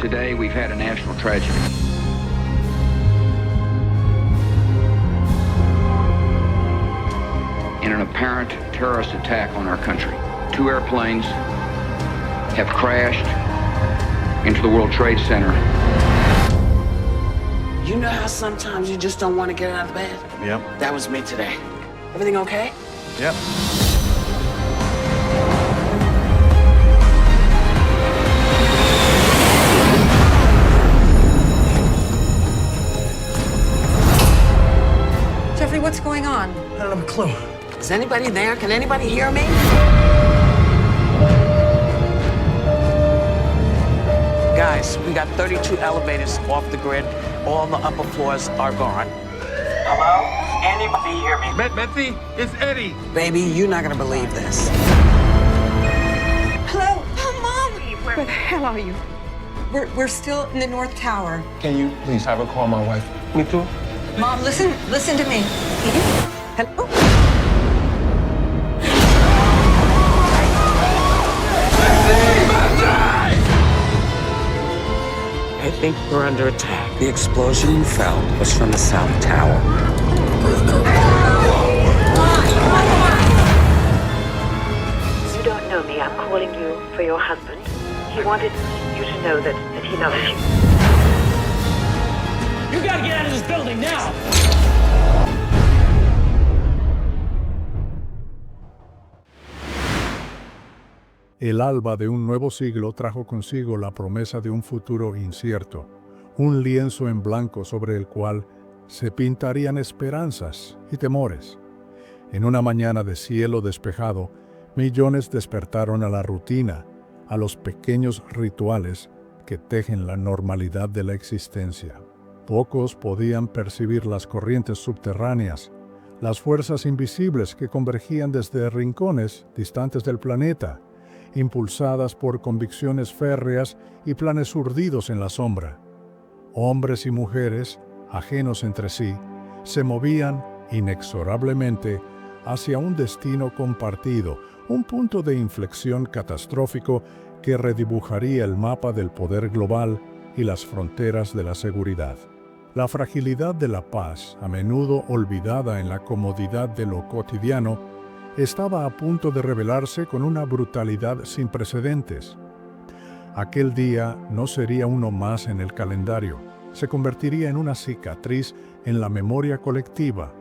Today, we've had a national tragedy. In an apparent terrorist attack on our country, 2 airplanes have crashed into the World Trade Center. You know how sometimes you just don't want to get out of bed? Yep. That was me today. Everything okay? Yep. Jeffrey, what's going on? I don't have a clue. Is anybody there? Can anybody hear me? Guys, we got 32 elevators off the grid. All the upper floors are gone. Hello? Anybody hear me? Betsy, it's Eddie. Baby, you're not gonna believe this. Hello? Oh, Mom! Where the hell are you? We're still in the North Tower. Can you please have her call my wife? Me too. Mom, listen to me. Hello? I think we're under attack. The explosion you felt was from the South Tower. You don't know me. I'm calling you for your husband. He wanted you to know that he loves you. You gotta get out of this building now! El alba de un nuevo siglo trajo consigo la promesa de un futuro incierto, un lienzo en blanco sobre el cual se pintarían esperanzas y temores. En una mañana de cielo despejado, millones despertaron a la rutina, a los pequeños rituales que tejen la normalidad de la existencia. Pocos podían percibir las corrientes subterráneas, las fuerzas invisibles que convergían desde rincones distantes del planeta, impulsadas por convicciones férreas y planes urdidos en la sombra. Hombres y mujeres, ajenos entre sí, se movían inexorablemente hacia un destino compartido, un punto de inflexión catastrófico que redibujaría el mapa del poder global y las fronteras de la seguridad. La fragilidad de la paz, a menudo olvidada en la comodidad de lo cotidiano, estaba a punto de revelarse con una brutalidad sin precedentes. Aquel día no sería uno más en el calendario, se convertiría en una cicatriz en la memoria colectiva,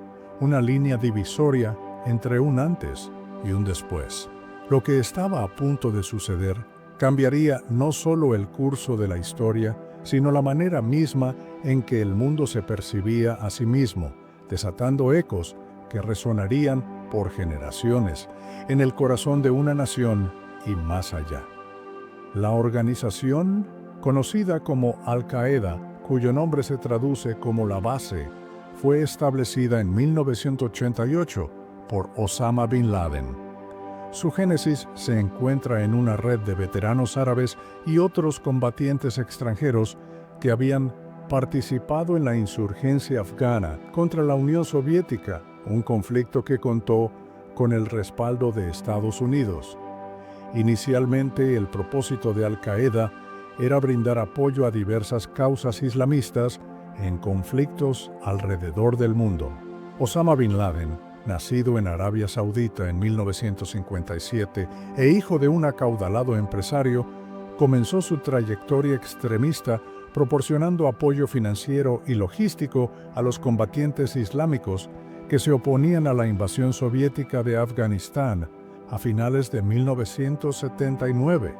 una línea divisoria entre un antes y un después. Lo que estaba a punto de suceder cambiaría no solo el curso de la historia, sino la manera misma en que el mundo se percibía a sí mismo, desatando ecos que resonarían por generaciones en el corazón de una nación y más allá. La organización, conocida como Al-Qaeda, cuyo nombre se traduce como la base, fue establecida en 1988 por Osama Bin Laden. Su génesis se encuentra en una red de veteranos árabes y otros combatientes extranjeros que habían participado en la insurgencia afgana contra la Unión Soviética, un conflicto que contó con el respaldo de Estados Unidos. Inicialmente, el propósito de Al-Qaeda era brindar apoyo a diversas causas islamistas en conflictos alrededor del mundo. Osama Bin Laden, nacido en Arabia Saudita en 1957 e hijo de un acaudalado empresario, comenzó su trayectoria extremista proporcionando apoyo financiero y logístico a los combatientes islámicos que se oponían a la invasión soviética de Afganistán a finales de 1979.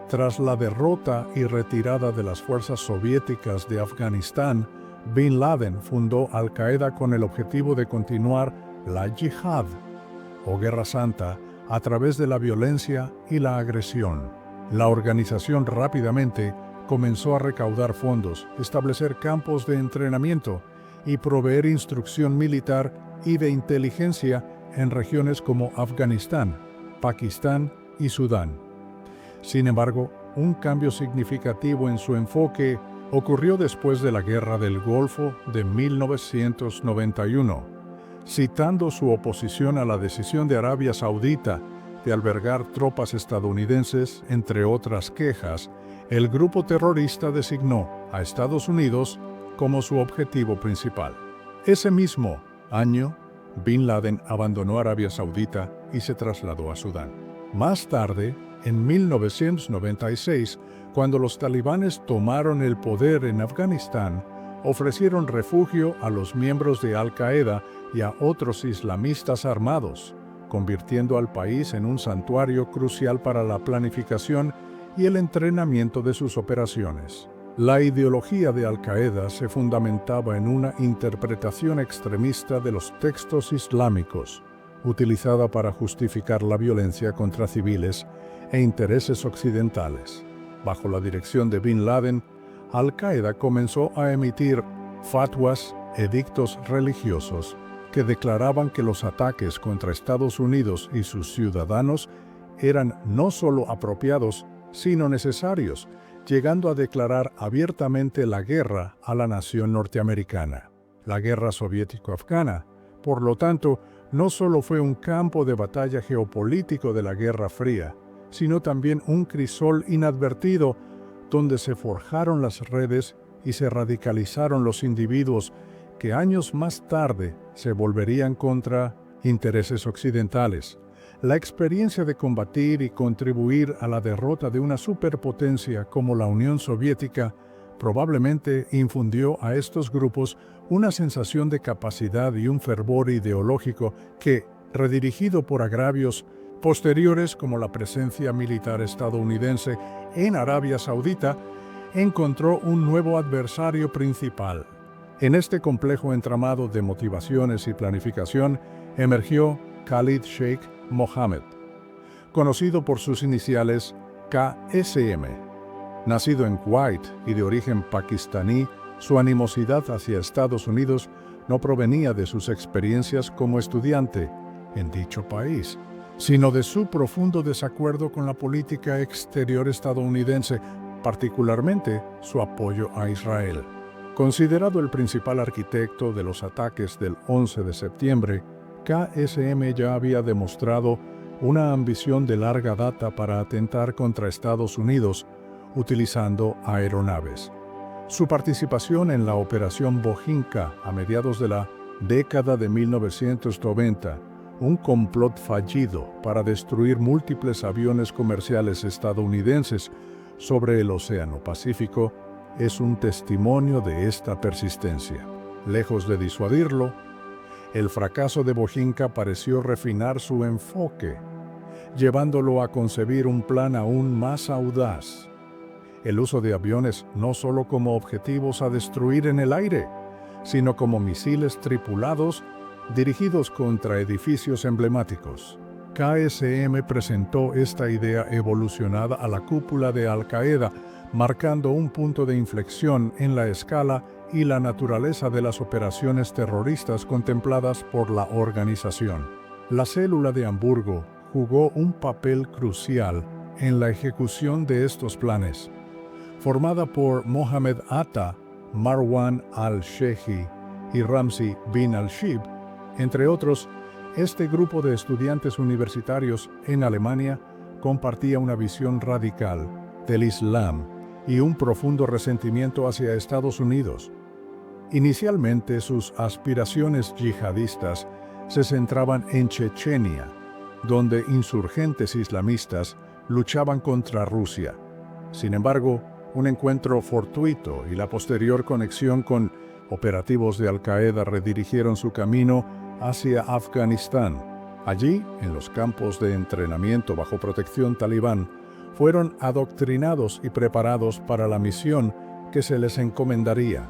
Tras la derrota y retirada de las fuerzas soviéticas de Afganistán, Bin Laden fundó Al-Qaeda con el objetivo de continuar la yihad, o guerra santa, a través de la violencia y la agresión. La organización rápidamente comenzó a recaudar fondos, establecer campos de entrenamiento y proveer instrucción militar y de inteligencia en regiones como Afganistán, Pakistán y Sudán. Sin embargo, un cambio significativo en su enfoque ocurrió después de la Guerra del Golfo de 1991. Citando su oposición a la decisión de Arabia Saudita de albergar tropas estadounidenses, entre otras quejas, el grupo terrorista designó a Estados Unidos como su objetivo principal. Ese mismo año, Bin Laden abandonó Arabia Saudita y se trasladó a Sudán. Más tarde, en 1996, cuando los talibanes tomaron el poder en Afganistán, ofrecieron refugio a los miembros de Al-Qaeda y a otros islamistas armados, convirtiendo al país en un santuario crucial para la planificación y el entrenamiento de sus operaciones. La ideología de Al-Qaeda se fundamentaba en una interpretación extremista de los textos islámicos, utilizada para justificar la violencia contra civiles e intereses occidentales. Bajo la dirección de Bin Laden, Al-Qaeda comenzó a emitir fatwas, edictos religiosos, que declaraban que los ataques contra Estados Unidos y sus ciudadanos eran no solo apropiados, sino necesarios, llegando a declarar abiertamente la guerra a la nación norteamericana. La guerra soviético-afgana, por lo tanto, no solo fue un campo de batalla geopolítico de la Guerra Fría, sino también un crisol inadvertido donde se forjaron las redes y se radicalizaron los individuos que años más tarde se volverían contra intereses occidentales. La experiencia de combatir y contribuir a la derrota de una superpotencia como la Unión Soviética probablemente infundió a estos grupos una sensación de capacidad y un fervor ideológico que, redirigido por agravios posteriores como la presencia militar estadounidense en Arabia Saudita, encontró un nuevo adversario principal. En este complejo entramado de motivaciones y planificación emergió Khalid Sheikh Mohammed, conocido por sus iniciales KSM. Nacido en Kuwait y de origen pakistaní, su animosidad hacia Estados Unidos no provenía de sus experiencias como estudiante en dicho país, sino de su profundo desacuerdo con la política exterior estadounidense, particularmente su apoyo a Israel. Considerado el principal arquitecto de los ataques del 11 de septiembre, KSM ya había demostrado una ambición de larga data para atentar contra Estados Unidos utilizando aeronaves. Su participación en la Operación Bojinka a mediados de la década de 1990, un complot fallido para destruir múltiples aviones comerciales estadounidenses sobre el Océano Pacífico, es un testimonio de esta persistencia. Lejos de disuadirlo, el fracaso de Bojinka pareció refinar su enfoque, llevándolo a concebir un plan aún más audaz: el uso de aviones no solo como objetivos a destruir en el aire, sino como misiles tripulados dirigidos contra edificios emblemáticos. KSM presentó esta idea evolucionada a la cúpula de Al-Qaeda, marcando un punto de inflexión en la escala y la naturaleza de las operaciones terroristas contempladas por la organización. La célula de Hamburgo jugó un papel crucial en la ejecución de estos planes. Formada por Mohammed Atta, Marwan al-Shehi y Ramzi bin al-Shib, entre otros, este grupo de estudiantes universitarios en Alemania compartía una visión radical del Islam y un profundo resentimiento hacia Estados Unidos. Inicialmente, sus aspiraciones yihadistas se centraban en Chechenia, donde insurgentes islamistas luchaban contra Rusia. Sin embargo, un encuentro fortuito y la posterior conexión con operativos de Al-Qaeda redirigieron su camino hacia Afganistán. Allí, en los campos de entrenamiento bajo protección talibán, fueron adoctrinados y preparados para la misión que se les encomendaría.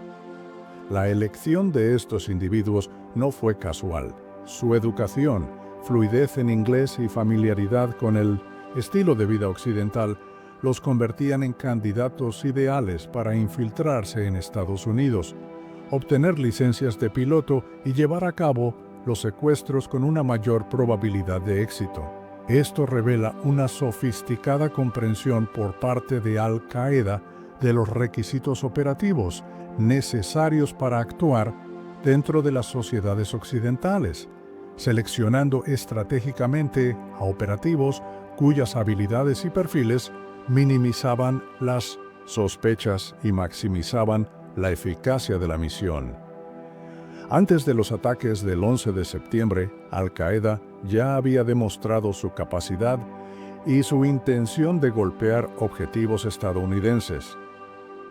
La elección de estos individuos no fue casual. Su educación, fluidez en inglés y familiaridad con el estilo de vida occidental los convertían en candidatos ideales para infiltrarse en Estados Unidos, obtener licencias de piloto y llevar a cabo los secuestros con una mayor probabilidad de éxito. Esto revela una sofisticada comprensión por parte de Al-Qaeda de los requisitos operativos necesarios para actuar dentro de las sociedades occidentales, seleccionando estratégicamente a operativos cuyas habilidades y perfiles minimizaban las sospechas y maximizaban la eficacia de la misión. Antes de los ataques del 11 de septiembre, Al-Qaeda ya había demostrado su capacidad y su intención de golpear objetivos estadounidenses.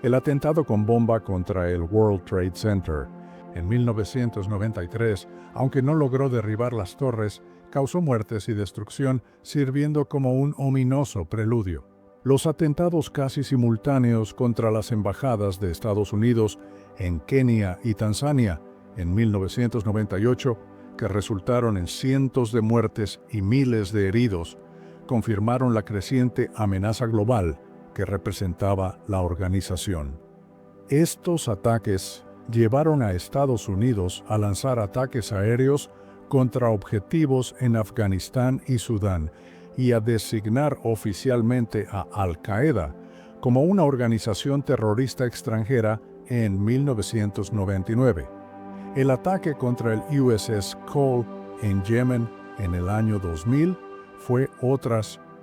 El atentado con bomba contra el World Trade Center en 1993, aunque no logró derribar las torres, causó muertes y destrucción, sirviendo como un ominoso preludio. Los atentados casi simultáneos contra las embajadas de Estados Unidos en Kenia y Tanzania en 1998, que resultaron en cientos de muertes y miles de heridos, confirmaron la creciente amenaza global que representaba la organización. Estos ataques llevaron a Estados Unidos a lanzar ataques aéreos contra objetivos en Afganistán y Sudán y a designar oficialmente a Al-Qaeda como una organización terrorista extranjera en 1999. El ataque contra el USS Cole en Yemen en el año 2000 fue otra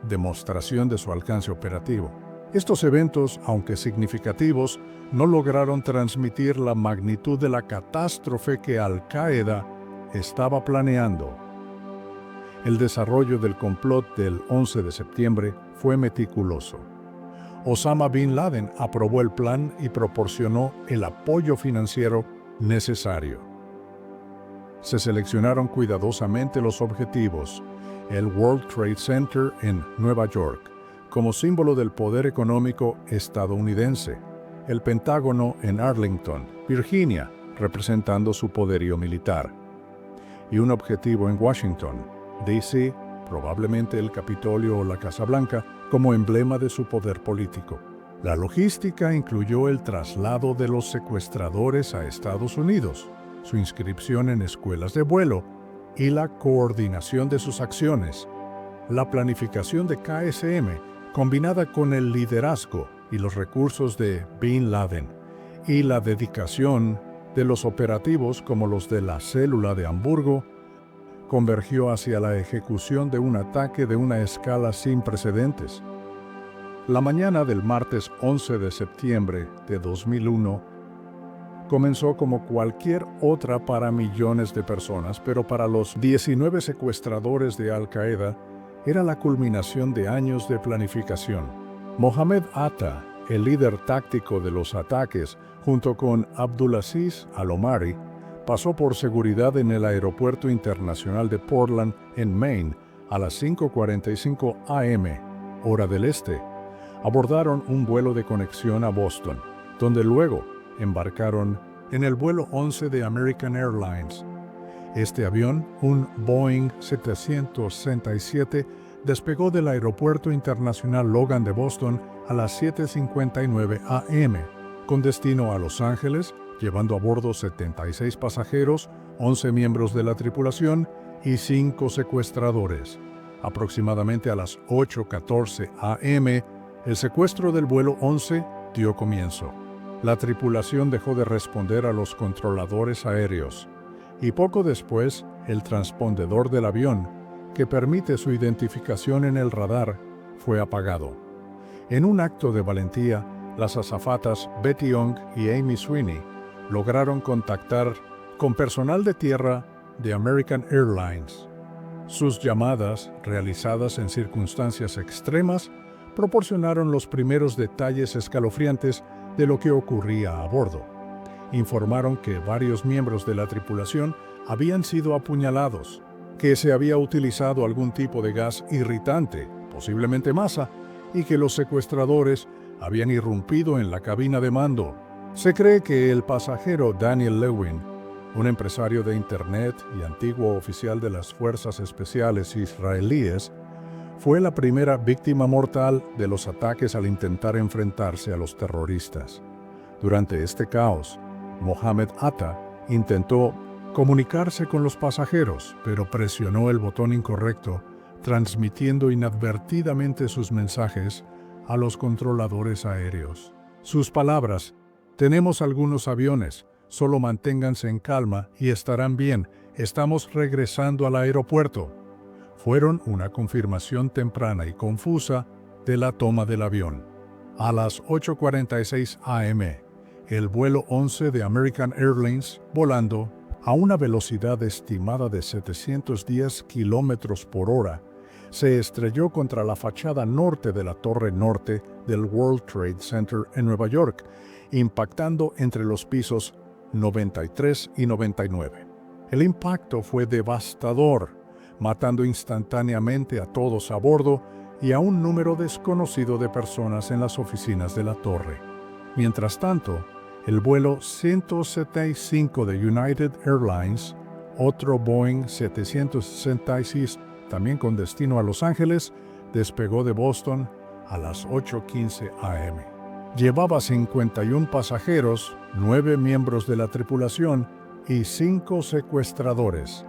demostración de su alcance operativo. Estos eventos, aunque significativos, no lograron transmitir la magnitud de la catástrofe que Al-Qaeda estaba planeando. El desarrollo del complot del 11 de septiembre fue meticuloso. Osama Bin Laden aprobó el plan y proporcionó el apoyo financiero necesario. Se seleccionaron cuidadosamente los objetivos: el World Trade Center en Nueva York, como símbolo del poder económico estadounidense; el Pentágono en Arlington, Virginia, representando su poderío militar; y un objetivo en Washington, D.C., probablemente el Capitolio o la Casa Blanca, como emblema de su poder político. La logística incluyó el traslado de los secuestradores a Estados Unidos, su inscripción en escuelas de vuelo y la coordinación de sus acciones. La planificación de KSM, combinada con el liderazgo y los recursos de Bin Laden, y la dedicación de los operativos como los de la Célula de Hamburgo, convergió hacia la ejecución de un ataque de una escala sin precedentes. La mañana del martes 11 de septiembre de 2001 comenzó como cualquier otra para millones de personas, pero para los 19 secuestradores de Al-Qaeda era la culminación de años de planificación. Mohamed Atta, el líder táctico de los ataques, junto con Abdulaziz Al-Omari, pasó por seguridad en el Aeropuerto Internacional de Portland, en Maine, a las 5:45 a.m., hora del este. Abordaron un vuelo de conexión a Boston, donde luego embarcaron en el vuelo 11 de American Airlines. Este avión, un Boeing 767, despegó del Aeropuerto Internacional Logan de Boston a las 7:59 a.m., con destino a Los Ángeles, llevando a bordo 76 pasajeros, 11 miembros de la tripulación y 5 secuestradores. Aproximadamente a las 8:14 a.m., el secuestro del vuelo 11 dio comienzo. La tripulación dejó de responder a los controladores aéreos, y poco después, el transpondedor del avión, que permite su identificación en el radar, fue apagado. En un acto de valentía, las azafatas Betty Young y Amy Sweeney lograron contactar con personal de tierra de American Airlines. Sus llamadas, realizadas en circunstancias extremas, proporcionaron los primeros detalles escalofriantes de lo que ocurría a bordo. Informaron que varios miembros de la tripulación habían sido apuñalados, que se había utilizado algún tipo de gas irritante, posiblemente masa, y que los secuestradores habían irrumpido en la cabina de mando. Se cree que el pasajero Daniel Lewin, un empresario de Internet y antiguo oficial de las Fuerzas Especiales israelíes, fue la primera víctima mortal de los ataques al intentar enfrentarse a los terroristas. Durante este caos, Mohamed Atta intentó comunicarse con los pasajeros, pero presionó el botón incorrecto, transmitiendo inadvertidamente sus mensajes a los controladores aéreos. Sus palabras: "Tenemos algunos aviones, solo manténganse en calma y estarán bien, estamos regresando al aeropuerto", fueron una confirmación temprana y confusa de la toma del avión. A las 8:46 am, el vuelo 11 de American Airlines, volando a una velocidad estimada de 710 kilómetros por hora, se estrelló contra la fachada norte de la torre norte del World Trade Center en Nueva York, impactando entre los pisos 93 y 99. El impacto fue devastador, matando instantáneamente a todos a bordo y a un número desconocido de personas en las oficinas de la torre. Mientras tanto, el vuelo 175 de United Airlines, otro Boeing 766, también con destino a Los Ángeles, despegó de Boston a las 8:15 am. Llevaba 51 pasajeros, 9 miembros de la tripulación y 5 secuestradores.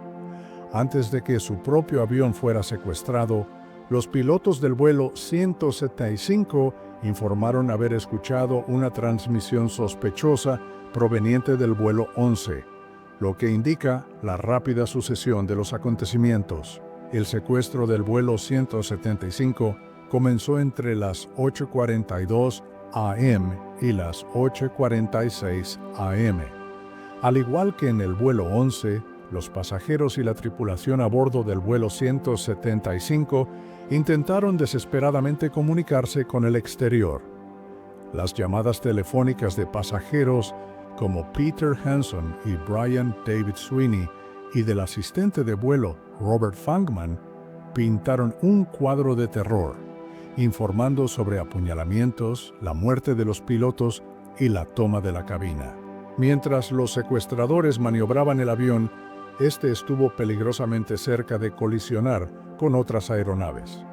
Antes de que su propio avión fuera secuestrado, los pilotos del vuelo 175 informaron haber escuchado una transmisión sospechosa proveniente del vuelo 11, lo que indica la rápida sucesión de los acontecimientos. El secuestro del vuelo 175 comenzó entre las 8:42 am y las 8:46 am. Al igual que en el vuelo 11, los pasajeros y la tripulación a bordo del vuelo 175 intentaron desesperadamente comunicarse con el exterior. Las llamadas telefónicas de pasajeros como Peter Hanson y Brian David Sweeney y del asistente de vuelo Robert Fangman pintaron un cuadro de terror, informando sobre apuñalamientos, la muerte de los pilotos y la toma de la cabina. Mientras los secuestradores maniobraban el avión, este estuvo peligrosamente cerca de colisionar con otras aeronaves.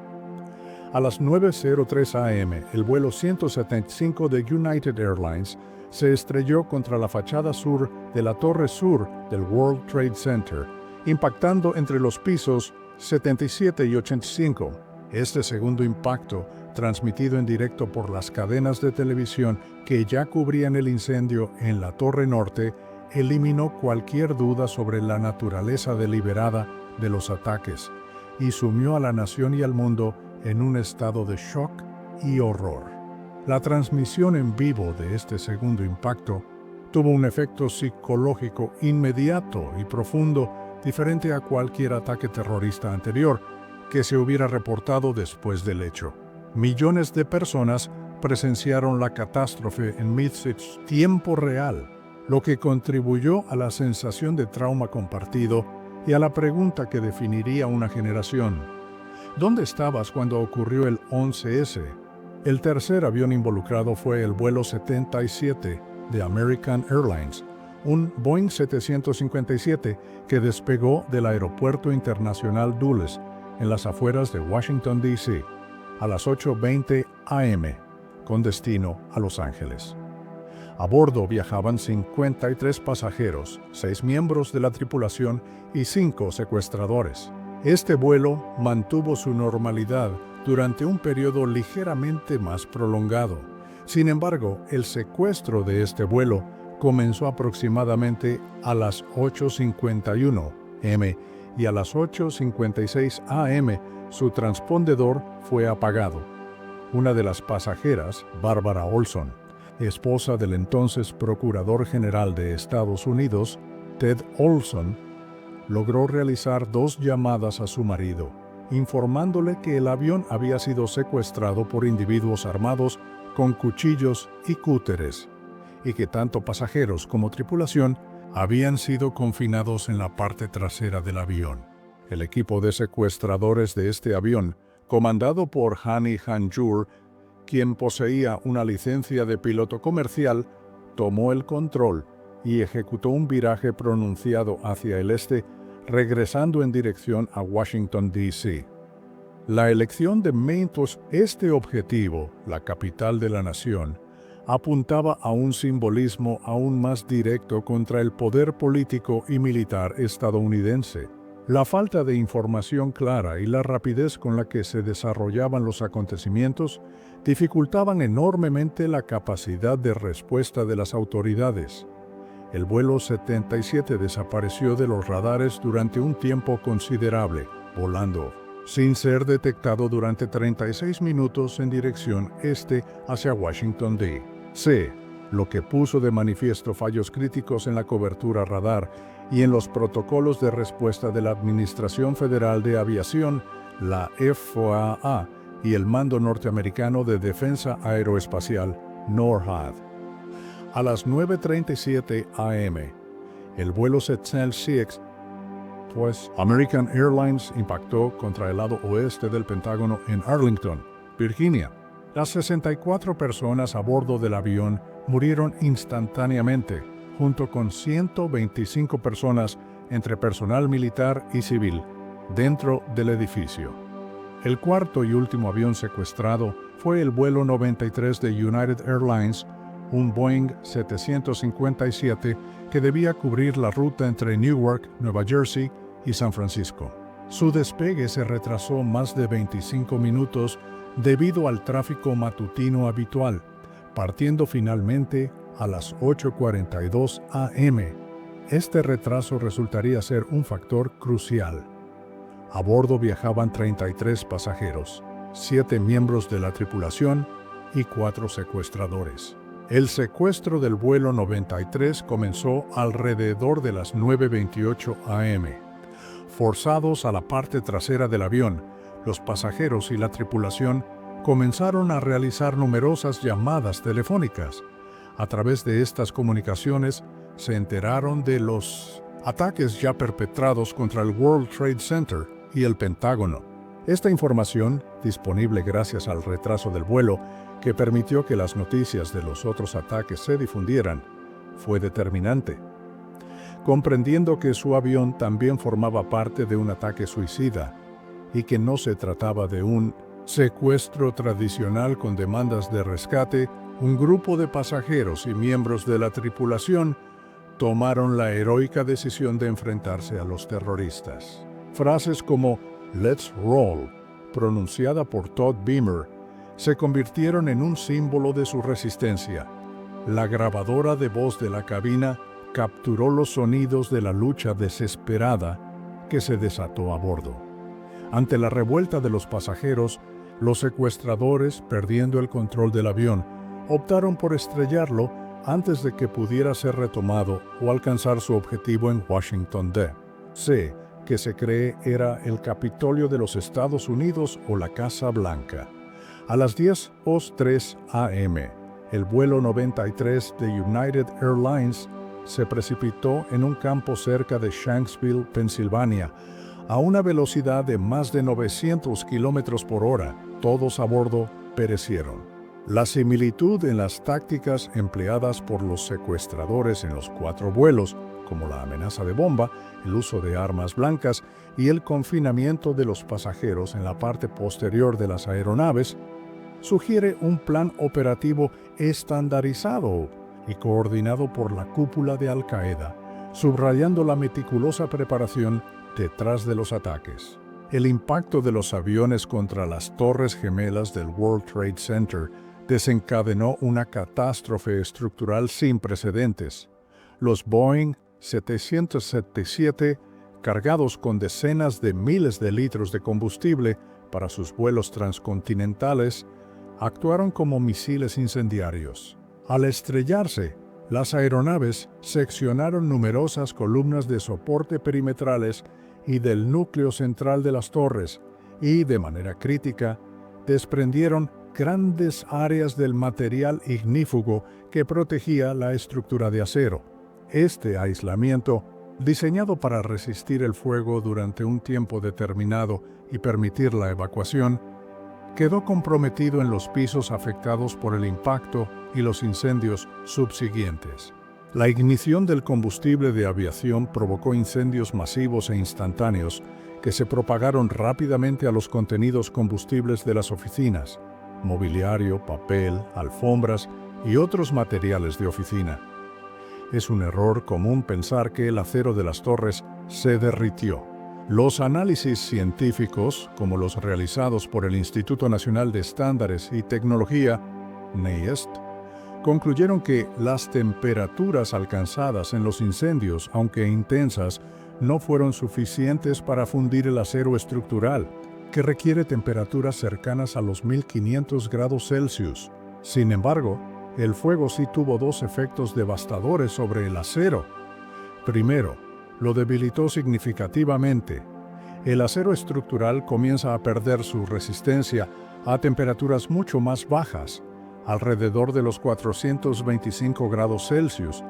A las 9:03 am, el vuelo 175 de United Airlines se estrelló contra la fachada sur de la torre sur del World Trade Center, impactando entre los pisos 77 y 85. Este segundo impacto, transmitido en directo por las cadenas de televisión que ya cubrían el incendio en la torre norte, eliminó cualquier duda sobre la naturaleza deliberada de los ataques y sumió a la nación y al mundo en un estado de shock y horror. La transmisión en vivo de este segundo impacto tuvo un efecto psicológico inmediato y profundo, diferente a cualquier ataque terrorista anterior que se hubiera reportado después del hecho. Millones de personas presenciaron la catástrofe en tiempo real, lo que contribuyó a la sensación de trauma compartido y a la pregunta que definiría una generación. ¿Dónde estabas cuando ocurrió el 11S? El tercer avión involucrado fue el vuelo 77 de American Airlines, un Boeing 757 que despegó del Aeropuerto Internacional Dulles, en las afueras de Washington, D.C., a las 8:20 am, con destino a Los Ángeles. A bordo viajaban 53 pasajeros, 6 miembros de la tripulación y 5 secuestradores. Este vuelo mantuvo su normalidad durante un periodo ligeramente más prolongado. Sin embargo, el secuestro de este vuelo comenzó aproximadamente a las 8:51 am y a las 8:56 am su transpondedor fue apagado. Una de las pasajeras, Barbara Olson, esposa del entonces Procurador General de Estados Unidos, Ted Olson, logró realizar 2 llamadas a su marido, informándole que el avión había sido secuestrado por individuos armados con cuchillos y cúteres, y que tanto pasajeros como tripulación habían sido confinados en la parte trasera del avión. El equipo de secuestradores de este avión, comandado por Hani Hanjour, quien poseía una licencia de piloto comercial, tomó el control y ejecutó un viraje pronunciado hacia el este, regresando en dirección a Washington, D.C. La elección de Memphis, este objetivo, la capital de la nación, apuntaba a un simbolismo aún más directo contra el poder político y militar estadounidense. La falta de información clara y la rapidez con la que se desarrollaban los acontecimientos dificultaban enormemente la capacidad de respuesta de las autoridades. El vuelo 77 desapareció de los radares durante un tiempo considerable, volando sin ser detectado durante 36 minutos en dirección este hacia Washington, D.C., lo que puso de manifiesto fallos críticos en la cobertura radar y en los protocolos de respuesta de la Administración Federal de Aviación, la FAA, y el Mando Norteamericano de Defensa Aeroespacial, NORAD. A las 9:37 a.m., el vuelo Cessna CX, American Airlines impactó contra el lado oeste del Pentágono en Arlington, Virginia. Las 64 personas a bordo del avión murieron instantáneamente, junto con 125 personas entre personal militar y civil, dentro del edificio. El cuarto y último avión secuestrado fue el vuelo 93 de United Airlines, un Boeing 757 que debía cubrir la ruta entre Newark, Nueva Jersey y San Francisco. Su despegue se retrasó más de 25 minutos debido al tráfico matutino habitual, partiendo finalmente a las 8:42 a.m. Este retraso resultaría ser un factor crucial. A bordo viajaban 33 pasajeros, 7 miembros de la tripulación y 4 secuestradores. El secuestro del vuelo 93 comenzó alrededor de las 9:28 a.m. Forzados a la parte trasera del avión, los pasajeros y la tripulación comenzaron a realizar numerosas llamadas telefónicas. A través de estas comunicaciones se enteraron de los ataques ya perpetrados contra el World Trade Center y el Pentágono. Esta información, disponible gracias al retraso del vuelo, que permitió que las noticias de los otros ataques se difundieran, fue determinante. Comprendiendo que su avión también formaba parte de un ataque suicida y que no se trataba de un secuestro tradicional con demandas de rescate, un grupo de pasajeros y miembros de la tripulación tomaron la heroica decisión de enfrentarse a los terroristas. Frases como "Let's roll", pronunciada por Todd Beamer, se convirtieron en un símbolo de su resistencia. La grabadora de voz de la cabina capturó los sonidos de la lucha desesperada que se desató a bordo. Ante la revuelta de los pasajeros, los secuestradores, perdiendo el control del avión, optaron por estrellarlo antes de que pudiera ser retomado o alcanzar su objetivo en Washington, D.C., que se cree era el Capitolio de los Estados Unidos o la Casa Blanca. A las 10:03 a.m., el vuelo 93 de United Airlines se precipitó en un campo cerca de Shanksville, Pensilvania, a una velocidad de más de 900 kilómetros por hora. Todos a bordo perecieron. La similitud en las tácticas empleadas por los secuestradores en los 4 vuelos, como la amenaza de bomba, el uso de armas blancas y el confinamiento de los pasajeros en la parte posterior de las aeronaves, sugiere un plan operativo estandarizado y coordinado por la cúpula de Al-Qaeda, subrayando la meticulosa preparación detrás de los ataques. El impacto de los aviones contra las torres gemelas del World Trade Center desencadenó una catástrofe estructural sin precedentes. Los Boeing 777, cargados con decenas de miles de litros de combustible para sus vuelos transcontinentales, actuaron como misiles incendiarios. Al estrellarse, las aeronaves seccionaron numerosas columnas de soporte perimetrales y del núcleo central de las torres y, de manera crítica, desprendieron grandes áreas del material ignífugo que protegía la estructura de acero. Este aislamiento, diseñado para resistir el fuego durante un tiempo determinado y permitir la evacuación, quedó comprometido en los pisos afectados por el impacto y los incendios subsiguientes. La ignición del combustible de aviación provocó incendios masivos e instantáneos que se propagaron rápidamente a los contenidos combustibles de las oficinas, mobiliario, papel, alfombras y otros materiales de oficina. Es un error común pensar que el acero de las torres se derritió. Los análisis científicos, como los realizados por el Instituto Nacional de Estándares y Tecnología, NIST, concluyeron que las temperaturas alcanzadas en los incendios, aunque intensas, no fueron suficientes para fundir el acero estructural. que requiere temperaturas cercanas a los 1500 grados Celsius. Sin embargo, el fuego sí tuvo dos efectos devastadores sobre el acero. Primero, lo debilitó significativamente. El acero estructural comienza a perder su resistencia a temperaturas mucho más bajas, alrededor de los 425 grados Celsius,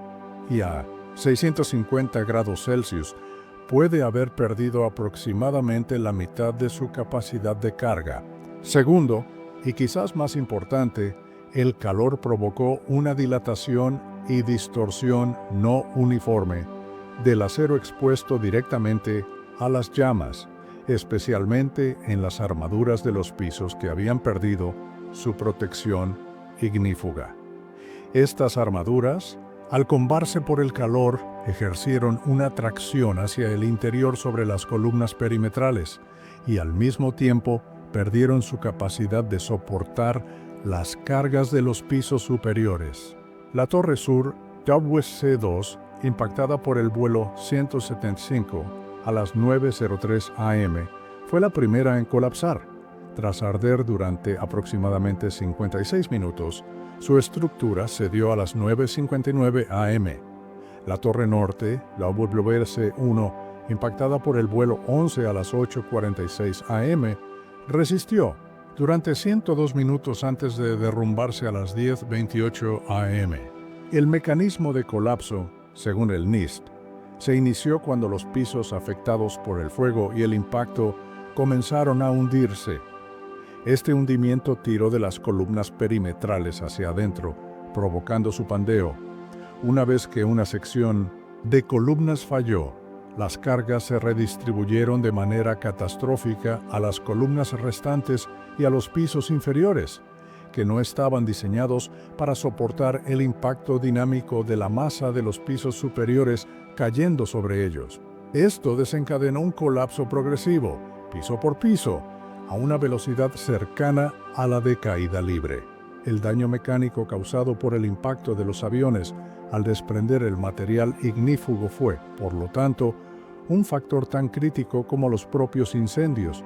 y a 650 grados Celsius puede haber perdido aproximadamente la mitad de su capacidad de carga. Segundo, y quizás más importante, el calor provocó una dilatación y distorsión no uniforme del acero expuesto directamente a las llamas, especialmente en las armaduras de los pisos que habían perdido su protección ignífuga. Estas armaduras, al combarse por el calor, ejercieron una tracción hacia el interior sobre las columnas perimetrales y al mismo tiempo perdieron su capacidad de soportar las cargas de los pisos superiores. La torre sur, WC2, impactada por el vuelo 175 a las 9:03 am, fue la primera en colapsar. Tras arder durante aproximadamente 56 minutos, su estructura cedió a las 9:59 am. La torre norte, la WC1, impactada por el vuelo 11 a las 8:46 am, resistió durante 102 minutos antes de derrumbarse a las 10:28 am. El mecanismo de colapso, según el NIST, se inició cuando los pisos afectados por el fuego y el impacto comenzaron a hundirse. Este hundimiento tiró de las columnas perimetrales hacia adentro, provocando su pandeo. Una vez que una sección de columnas falló, las cargas se redistribuyeron de manera catastrófica a las columnas restantes y a los pisos inferiores, que no estaban diseñados para soportar el impacto dinámico de la masa de los pisos superiores cayendo sobre ellos. Esto desencadenó un colapso progresivo, piso por piso, a una velocidad cercana a la de caída libre. El daño mecánico causado por el impacto de los aviones al desprender el material ignífugo fue, por lo tanto, un factor tan crítico como los propios incendios,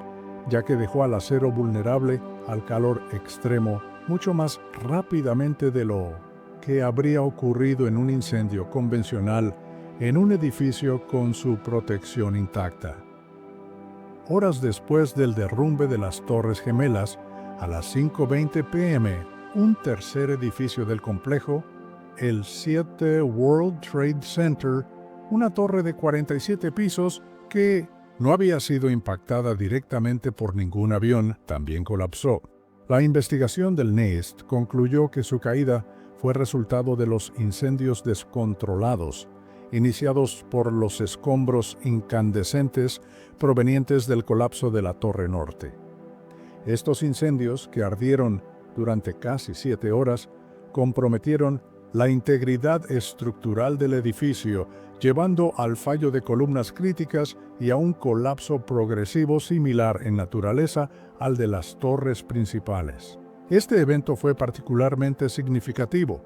ya que dejó al acero vulnerable al calor extremo mucho más rápidamente de lo que habría ocurrido en un incendio convencional en un edificio con su protección intacta. Horas después del derrumbe de las Torres Gemelas, a las 5:20 p.m., un tercer edificio del complejo, el 7 World Trade Center, una torre de 47 pisos que no había sido impactada directamente por ningún avión, también colapsó. La investigación del NIST concluyó que su caída fue resultado de los incendios descontrolados, iniciados por los escombros incandescentes provenientes del colapso de la Torre Norte. Estos incendios, que ardieron durante casi 7 horas, comprometieron la integridad estructural del edificio, llevando al fallo de columnas críticas y a un colapso progresivo similar en naturaleza al de las torres principales. Este evento fue particularmente significativo,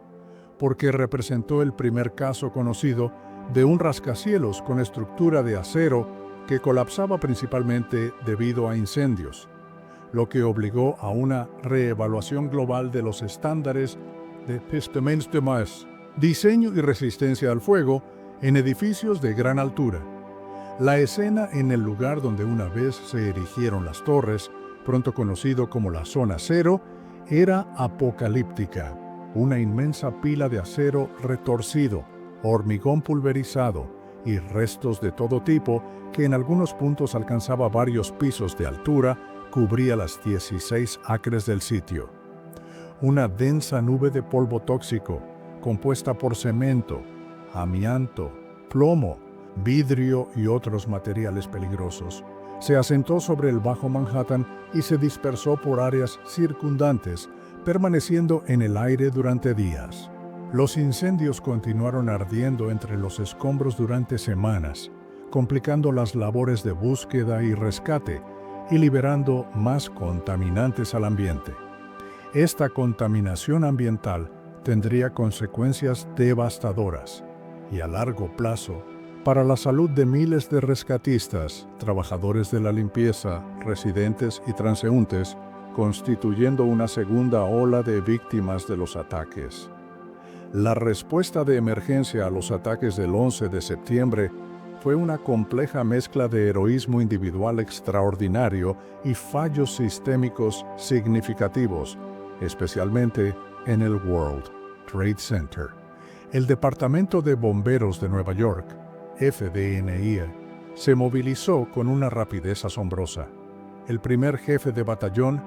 porque representó el primer caso conocido de un rascacielos con estructura de acero que colapsaba principalmente debido a incendios, lo que obligó a una reevaluación global de los estándares de Pistements de Maes, diseño y resistencia al fuego en edificios de gran altura. La escena en el lugar donde una vez se erigieron las torres, pronto conocido como la Zona Cero, era apocalíptica. Una inmensa pila de acero retorcido, hormigón pulverizado y restos de todo tipo que en algunos puntos alcanzaba varios pisos de altura, cubría las 16 acres del sitio. Una densa nube de polvo tóxico, compuesta por cemento, amianto, plomo, vidrio y otros materiales peligrosos, se asentó sobre el Bajo Manhattan y se dispersó por áreas circundantes, permaneciendo en el aire durante días. Los incendios continuaron ardiendo entre los escombros durante semanas, complicando las labores de búsqueda y rescate y liberando más contaminantes al ambiente. Esta contaminación ambiental tendría consecuencias devastadoras y a largo plazo para la salud de miles de rescatistas, trabajadores de la limpieza, residentes y transeúntes, constituyendo una segunda ola de víctimas de los ataques. La respuesta de emergencia a los ataques del 11 de septiembre fue una compleja mezcla de heroísmo individual extraordinario y fallos sistémicos significativos, especialmente en el World Trade Center. El Departamento de Bomberos de Nueva York, FDNY, se movilizó con una rapidez asombrosa. El primer jefe de batallón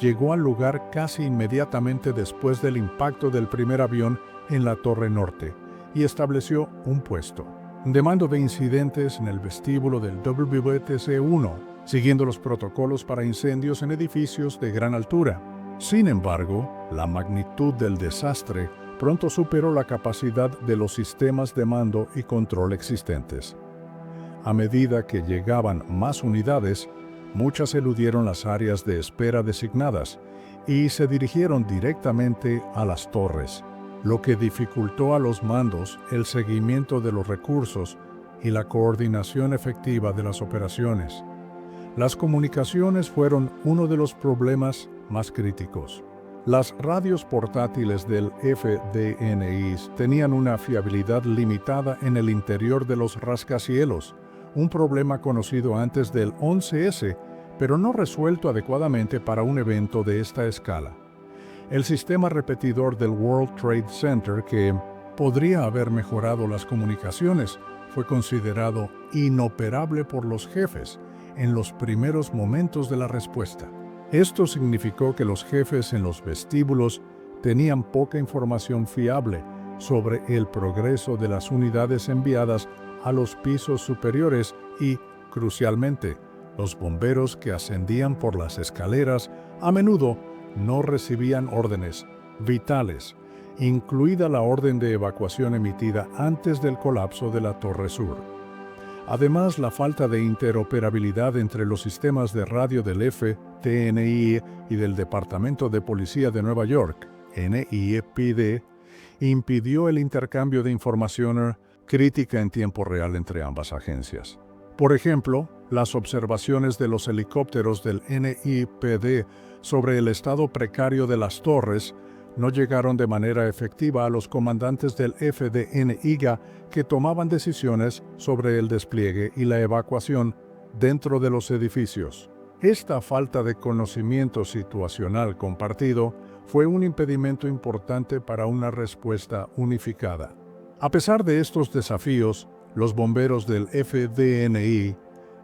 llegó al lugar casi inmediatamente después del impacto del primer avión en la Torre Norte y estableció un puesto de mando de incidentes en el vestíbulo del WTC-1, siguiendo los protocolos para incendios en edificios de gran altura. Sin embargo, la magnitud del desastre pronto superó la capacidad de los sistemas de mando y control existentes. A medida que llegaban más unidades, muchas eludieron las áreas de espera designadas y se dirigieron directamente a las torres, lo que dificultó a los mandos el seguimiento de los recursos y la coordinación efectiva de las operaciones. Las comunicaciones fueron uno de los problemas más críticos. Las radios portátiles del FDNY tenían una fiabilidad limitada en el interior de los rascacielos, un problema conocido antes del 11S, pero no resuelto adecuadamente para un evento de esta escala. El sistema repetidor del World Trade Center, que podría haber mejorado las comunicaciones, fue considerado inoperable por los jefes en los primeros momentos de la respuesta. Esto significó que los jefes en los vestíbulos tenían poca información fiable sobre el progreso de las unidades enviadas a los pisos superiores y, crucialmente, los bomberos que ascendían por las escaleras a menudo no recibían órdenes vitales, incluida la orden de evacuación emitida antes del colapso de la Torre Sur. Además, la falta de interoperabilidad entre los sistemas de radio del FDNY y del Departamento de Policía de Nueva York, NYPD, impidió el intercambio de información crítica en tiempo real entre ambas agencias. Por ejemplo, las observaciones de los helicópteros del NYPD sobre el estado precario de las torres no llegaron de manera efectiva a los comandantes del FDNY que tomaban decisiones sobre el despliegue y la evacuación dentro de los edificios. Esta falta de conocimiento situacional compartido fue un impedimento importante para una respuesta unificada. A pesar de estos desafíos, los bomberos del FDNY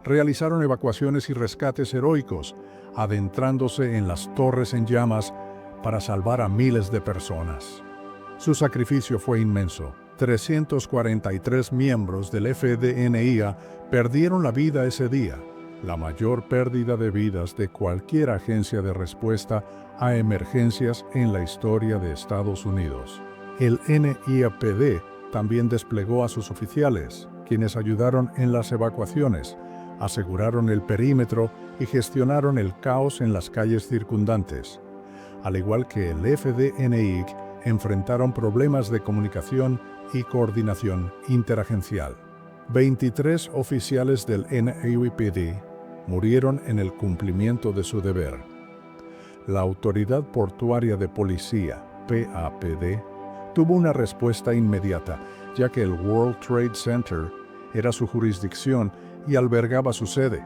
realizaron evacuaciones y rescates heroicos, adentrándose en las torres en llamas para salvar a miles de personas. Su sacrificio fue inmenso. 343 miembros del FDNY perdieron la vida ese día, la mayor pérdida de vidas de cualquier agencia de respuesta a emergencias en la historia de Estados Unidos. El NYPD también desplegó a sus oficiales, quienes ayudaron en las evacuaciones, aseguraron el perímetro y gestionaron el caos en las calles circundantes. Al igual que el FDNY, enfrentaron problemas de comunicación y coordinación interagencial. 23 oficiales del NYPD murieron en el cumplimiento de su deber. La Autoridad Portuaria de Policía, PAPD, tuvo una respuesta inmediata, ya que el World Trade Center era su jurisdicción y albergaba su sede.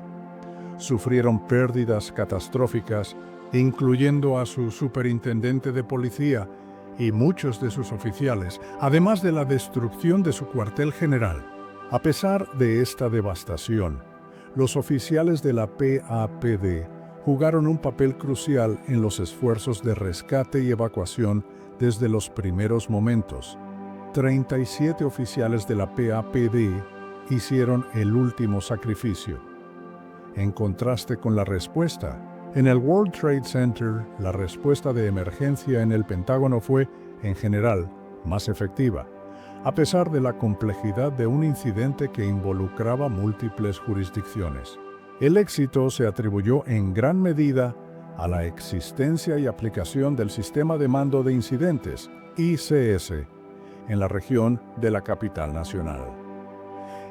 Sufrieron pérdidas catastróficas, incluyendo a su superintendente de policía y muchos de sus oficiales, además de la destrucción de su cuartel general. A pesar de esta devastación, los oficiales de la PAPD jugaron un papel crucial en los esfuerzos de rescate y evacuación desde los primeros momentos. 37 oficiales de la PAPD hicieron el último sacrificio. En contraste con la respuesta, en el World Trade Center, la respuesta de emergencia en el Pentágono fue, en general, más efectiva, a pesar de la complejidad de un incidente que involucraba múltiples jurisdicciones. El éxito se atribuyó en gran medida a la existencia y aplicación del Sistema de Mando de Incidentes, ICS, en la región de la capital nacional.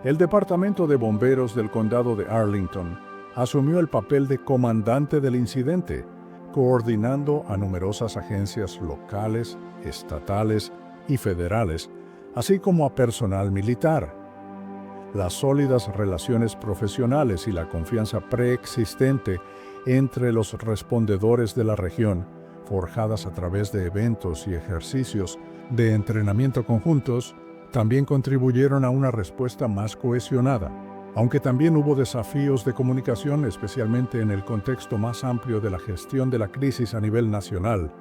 El Departamento de Bomberos del Condado de Arlington asumió el papel de comandante del incidente, coordinando a numerosas agencias locales, estatales y federales, así como a personal militar. Las sólidas relaciones profesionales y la confianza preexistente entre los respondedores de la región, forjadas a través de eventos y ejercicios de entrenamiento conjuntos, también contribuyeron a una respuesta más cohesionada, aunque también hubo desafíos de comunicación, especialmente en el contexto más amplio de la gestión de la crisis a nivel nacional.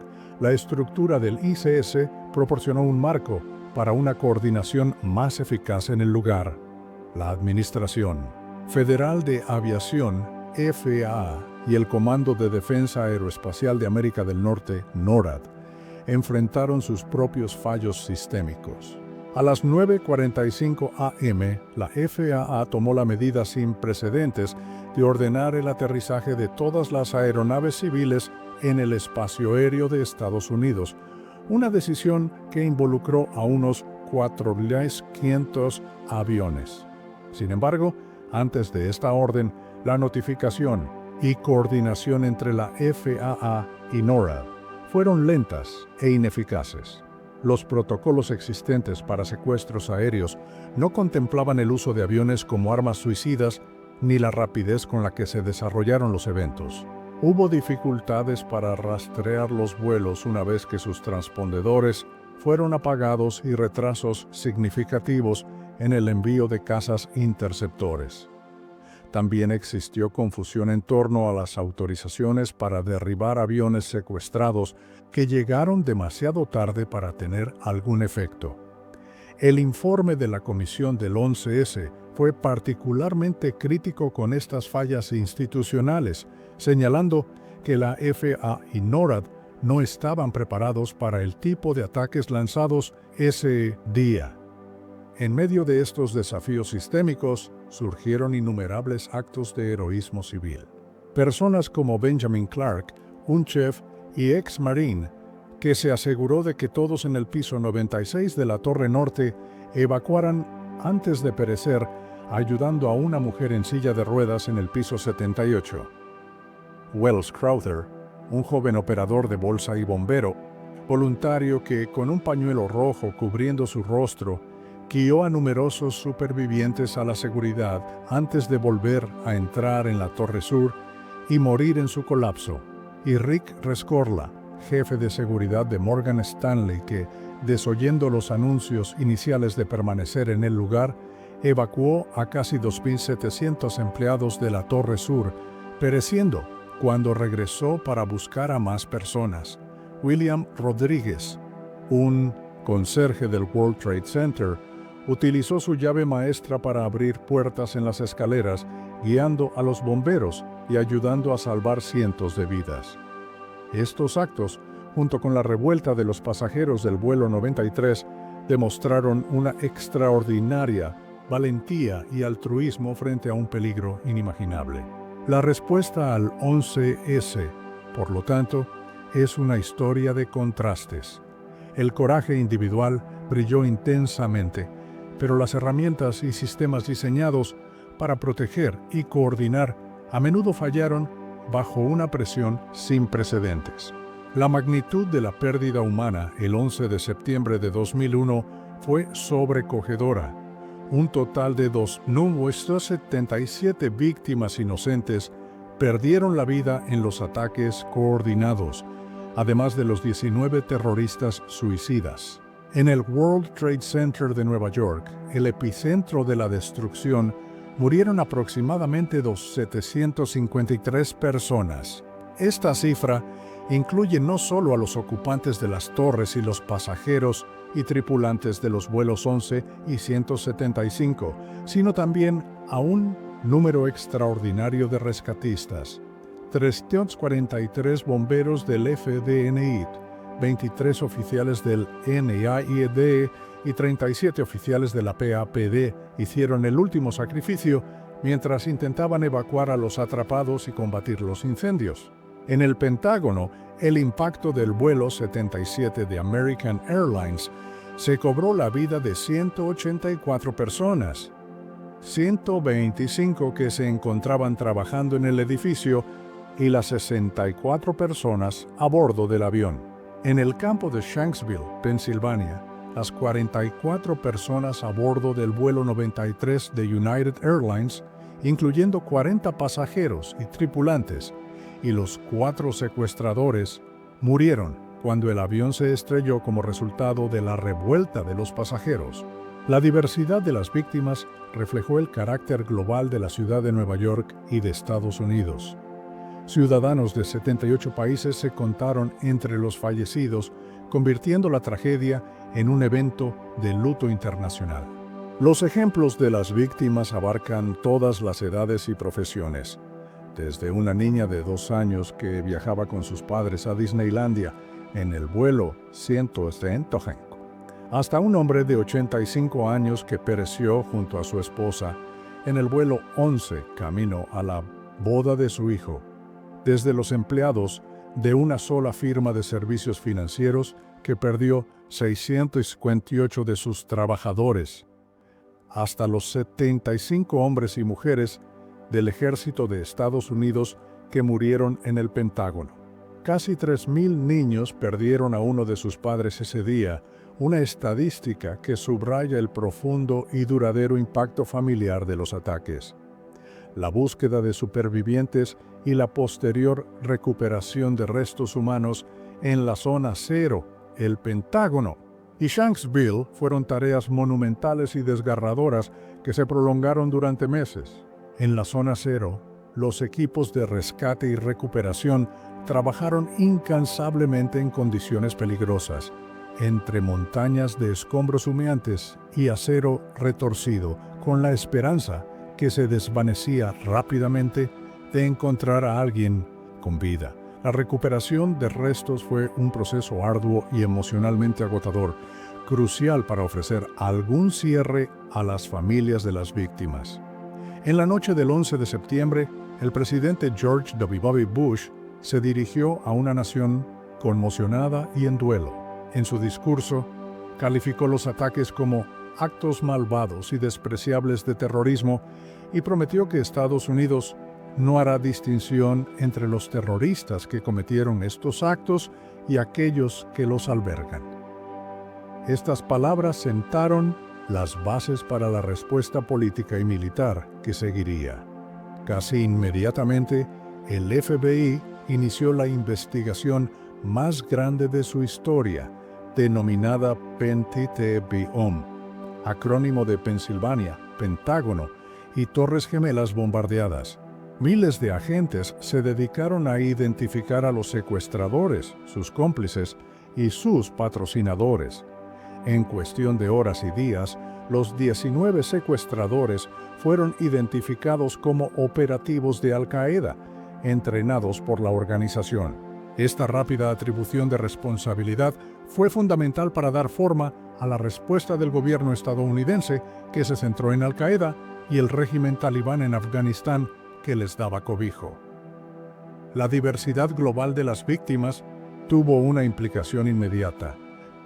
La estructura del ICS proporcionó un marco para una coordinación más eficaz en el lugar. La Administración Federal de Aviación, FAA, y el Comando de Defensa Aeroespacial de América del Norte, NORAD, enfrentaron sus propios fallos sistémicos. A las 9:45 a.m., la FAA tomó la medida sin precedentes de ordenar el aterrizaje de todas las aeronaves civiles en el espacio aéreo de Estados Unidos, una decisión que involucró a unos 4.500 aviones. Sin embargo, antes de esta orden, la notificación y coordinación entre la FAA y NORAD fueron lentas e ineficaces. Los protocolos existentes para secuestros aéreos no contemplaban el uso de aviones como armas suicidas ni la rapidez con la que se desarrollaron los eventos. Hubo dificultades para rastrear los vuelos una vez que sus transpondedores fueron apagados y retrasos significativos en el envío de cazas interceptores. También existió confusión en torno a las autorizaciones para derribar aviones secuestrados que llegaron demasiado tarde para tener algún efecto. El informe de la comisión del 11S fue particularmente crítico con estas fallas institucionales, señalando que la FAA y NORAD no estaban preparados para el tipo de ataques lanzados ese día. En medio de estos desafíos sistémicos, surgieron innumerables actos de heroísmo civil. Personas como Benjamin Clark, un chef y ex-marine, que se aseguró de que todos en el piso 96 de la Torre Norte evacuaran antes de perecer, ayudando a una mujer en silla de ruedas en el piso 78. Wells Crowther, un joven operador de bolsa y bombero, voluntario que, con un pañuelo rojo cubriendo su rostro, guió a numerosos supervivientes a la seguridad antes de volver a entrar en la Torre Sur y morir en su colapso. Y Rick Rescorla, jefe de seguridad de Morgan Stanley, que, desoyendo los anuncios iniciales de permanecer en el lugar, evacuó a casi 2.700 empleados de la Torre Sur, pereciendo cuando regresó para buscar a más personas. William Rodríguez, un conserje del World Trade Center, utilizó su llave maestra para abrir puertas en las escaleras, guiando a los bomberos y ayudando a salvar cientos de vidas. Estos actos, junto con la revuelta de los pasajeros del vuelo 93, demostraron una extraordinaria valentía y altruismo frente a un peligro inimaginable. La respuesta al 11S, por lo tanto, es una historia de contrastes. El coraje individual brilló intensamente, pero las herramientas y sistemas diseñados para proteger y coordinar a menudo fallaron bajo una presión sin precedentes. La magnitud de la pérdida humana el 11 de septiembre de 2001 fue sobrecogedora. Un total de 2.977 víctimas inocentes perdieron la vida en los ataques coordinados, además de los 19 terroristas suicidas. En el World Trade Center de Nueva York, el epicentro de la destrucción, murieron aproximadamente 753 personas. Esta cifra incluye no solo a los ocupantes de las torres y los pasajeros y tripulantes de los vuelos 11 y 175, sino también a un número extraordinario de rescatistas. 343 bomberos del FDNY, 23 oficiales del NAID y 37 oficiales de la PAPD hicieron el último sacrificio mientras intentaban evacuar a los atrapados y combatir los incendios. En el Pentágono, el impacto del vuelo 77 de American Airlines se cobró la vida de 184 personas. 125 que se encontraban trabajando en el edificio y las 64 personas a bordo del avión. En el campo de Shanksville, Pensilvania, las 44 personas a bordo del vuelo 93 de United Airlines, incluyendo 40 pasajeros y tripulantes, y los 4 secuestradores, murieron cuando el avión se estrelló como resultado de la revuelta de los pasajeros. La diversidad de las víctimas reflejó el carácter global de la ciudad de Nueva York y de Estados Unidos. Ciudadanos de 78 países se contaron entre los fallecidos, convirtiendo la tragedia en un evento de luto internacional. Los ejemplos de las víctimas abarcan todas las edades y profesiones, desde una niña de 2 años que viajaba con sus padres a Disneylandia en el vuelo 105, hasta un hombre de 85 años que pereció junto a su esposa en el vuelo 11 camino a la boda de su hijo, desde los empleados de una sola firma de servicios financieros que perdió 658 de sus trabajadores, hasta los 75 hombres y mujeres del ejército de Estados Unidos que murieron en el Pentágono. Casi 3,000 niños perdieron a uno de sus padres ese día, una estadística que subraya el profundo y duradero impacto familiar de los ataques. La búsqueda de supervivientes y la posterior recuperación de restos humanos en la zona 0, el Pentágono, y Shanksville fueron tareas monumentales y desgarradoras que se prolongaron durante meses. En la zona 0, los equipos de rescate y recuperación trabajaron incansablemente en condiciones peligrosas, entre montañas de escombros humeantes y acero retorcido, con la esperanza que se desvanecía rápidamente de encontrar a alguien con vida. La recuperación de restos fue un proceso arduo y emocionalmente agotador, crucial para ofrecer algún cierre a las familias de las víctimas. En la noche del 11 de septiembre, el presidente George W. Bush se dirigió a una nación conmocionada y en duelo. En su discurso, calificó los ataques como actos malvados y despreciables de terrorismo y prometió que Estados Unidos no hará distinción entre los terroristas que cometieron estos actos y aquellos que los albergan. Estas palabras sentaron las bases para la respuesta política y militar que seguiría. Casi inmediatamente, el FBI inició la investigación más grande de su historia, denominada PENTTBOM, acrónimo de Pensilvania, Pentágono y Torres Gemelas bombardeadas. Miles de agentes se dedicaron a identificar a los secuestradores, sus cómplices y sus patrocinadores. En cuestión de horas y días, los 19 secuestradores fueron identificados como operativos de Al-Qaeda, entrenados por la organización. Esta rápida atribución de responsabilidad fue fundamental para dar forma a la respuesta del gobierno estadounidense, que se centró en Al-Qaeda y el régimen talibán en Afganistán, que les daba cobijo. La diversidad global de las víctimas tuvo una implicación inmediata.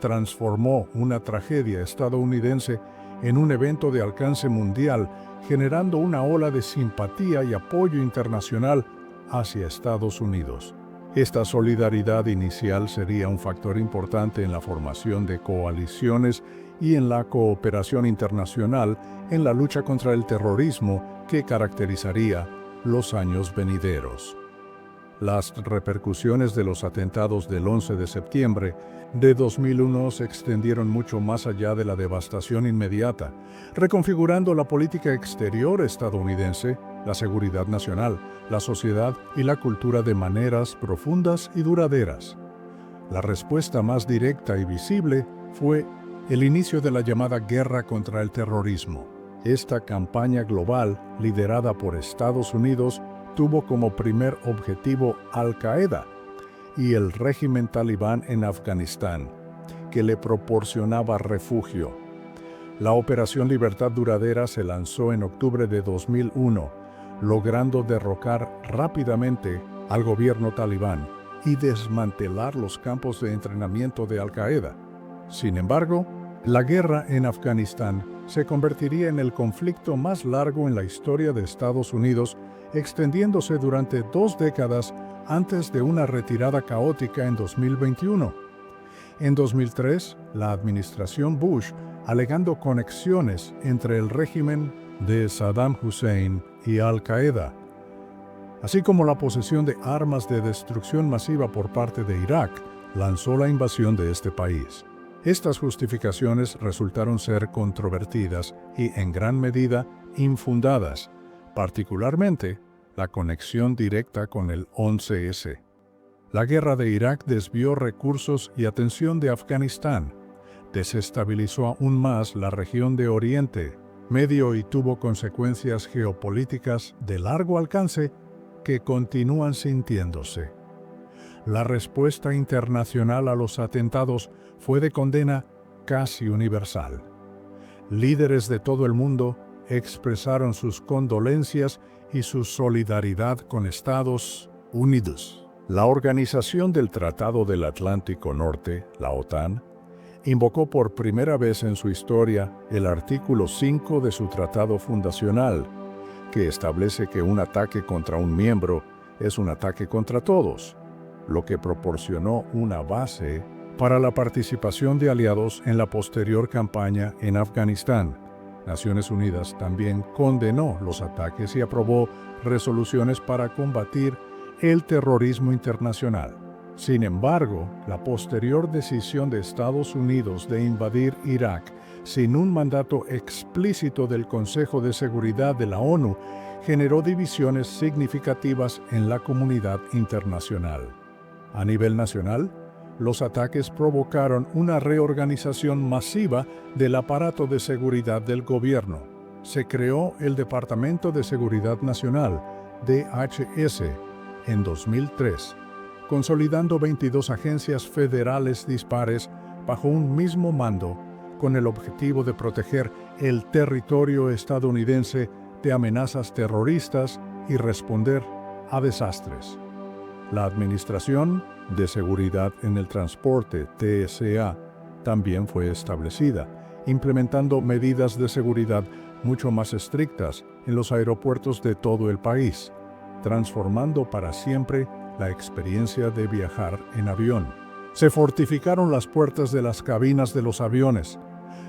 Transformó una tragedia estadounidense en un evento de alcance mundial, generando una ola de simpatía y apoyo internacional hacia Estados Unidos. Esta solidaridad inicial sería un factor importante en la formación de coaliciones y en la cooperación internacional en la lucha contra el terrorismo que caracterizaría los años venideros. Las repercusiones de los atentados del 11 de septiembre de 2001 se extendieron mucho más allá de la devastación inmediata, reconfigurando la política exterior estadounidense, la seguridad nacional, la sociedad y la cultura de maneras profundas y duraderas. La respuesta más directa y visible fue el inicio de la llamada Guerra contra el Terrorismo. Esta campaña global, liderada por Estados Unidos, tuvo como primer objetivo Al-Qaeda y el régimen talibán en Afganistán, que le proporcionaba refugio. La Operación Libertad Duradera se lanzó en octubre de 2001, logrando derrocar rápidamente al gobierno talibán y desmantelar los campos de entrenamiento de Al-Qaeda. Sin embargo, la guerra en Afganistán se convertiría en el conflicto más largo en la historia de Estados Unidos, extendiéndose durante 2 décadas antes de una retirada caótica en 2021. En 2003, la administración Bush, alegando conexiones entre el régimen de Saddam Hussein y Al-Qaeda, así como la posesión de armas de destrucción masiva por parte de Irak, lanzó la invasión de este país. Estas justificaciones resultaron ser controvertidas y, en gran medida, infundadas, particularmente la conexión directa con el 11S. La guerra de Irak desvió recursos y atención de Afganistán, desestabilizó aún más la región de Oriente Medio y tuvo consecuencias geopolíticas de largo alcance que continúan sintiéndose. La respuesta internacional a los atentados fue de condena casi universal. Líderes de todo el mundo expresaron sus condolencias y su solidaridad con Estados Unidos. La Organización del Tratado del Atlántico Norte, la OTAN, invocó por primera vez en su historia el artículo 5 de su tratado fundacional, que establece que un ataque contra un miembro es un ataque contra todos, lo que proporcionó una base para la participación de aliados en la posterior campaña en Afganistán. Naciones Unidas también condenó los ataques y aprobó resoluciones para combatir el terrorismo internacional. Sin embargo, la posterior decisión de Estados Unidos de invadir Irak sin un mandato explícito del Consejo de Seguridad de la ONU generó divisiones significativas en la comunidad internacional. A nivel nacional, los ataques provocaron una reorganización masiva del aparato de seguridad del gobierno. Se creó el Departamento de Seguridad Nacional, DHS, en 2003, consolidando 22 agencias federales dispares bajo un mismo mando, con el objetivo de proteger el territorio estadounidense de amenazas terroristas y responder a desastres. La Administración de Seguridad en el Transporte, TSA, también fue establecida, implementando medidas de seguridad mucho más estrictas en los aeropuertos de todo el país, transformando para siempre la experiencia de viajar en avión. Se fortificaron las puertas de las cabinas de los aviones,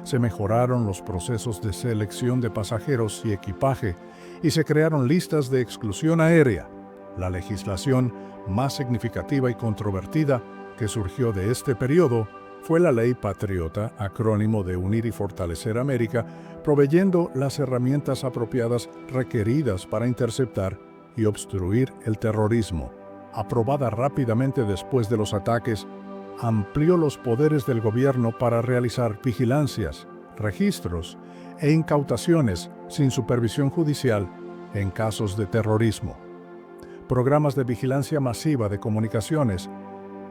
se mejoraron los procesos de selección de pasajeros y equipaje y se crearon listas de exclusión aérea. La legislación más significativa y controvertida que surgió de este periodo fue la Ley Patriota, acrónimo de Unir y Fortalecer América, proveyendo las herramientas apropiadas requeridas para interceptar y obstruir el terrorismo. Aprobada rápidamente después de los ataques, amplió los poderes del gobierno para realizar vigilancias, registros e incautaciones sin supervisión judicial en casos de terrorismo. Programas de vigilancia masiva de comunicaciones,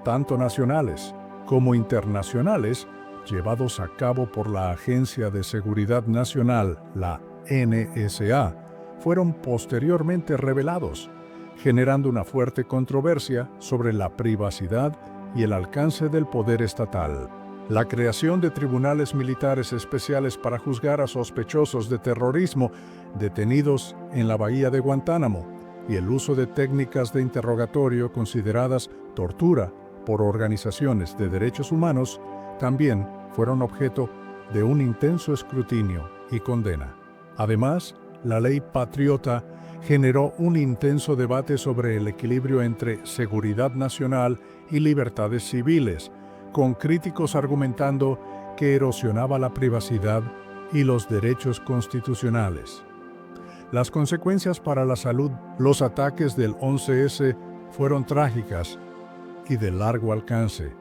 tanto nacionales como internacionales, llevados a cabo por la Agencia de Seguridad Nacional, la NSA, fueron posteriormente revelados, generando una fuerte controversia sobre la privacidad y el alcance del poder estatal. La creación de tribunales militares especiales para juzgar a sospechosos de terrorismo detenidos en la bahía de Guantánamo y el uso de técnicas de interrogatorio consideradas tortura por organizaciones de derechos humanos también fueron objeto de un intenso escrutinio y condena. Además, la Ley Patriota generó un intenso debate sobre el equilibrio entre seguridad nacional y libertades civiles, con críticos argumentando que erosionaba la privacidad y los derechos constitucionales. Las consecuencias para la salud, los ataques del 11S fueron trágicas y de largo alcance.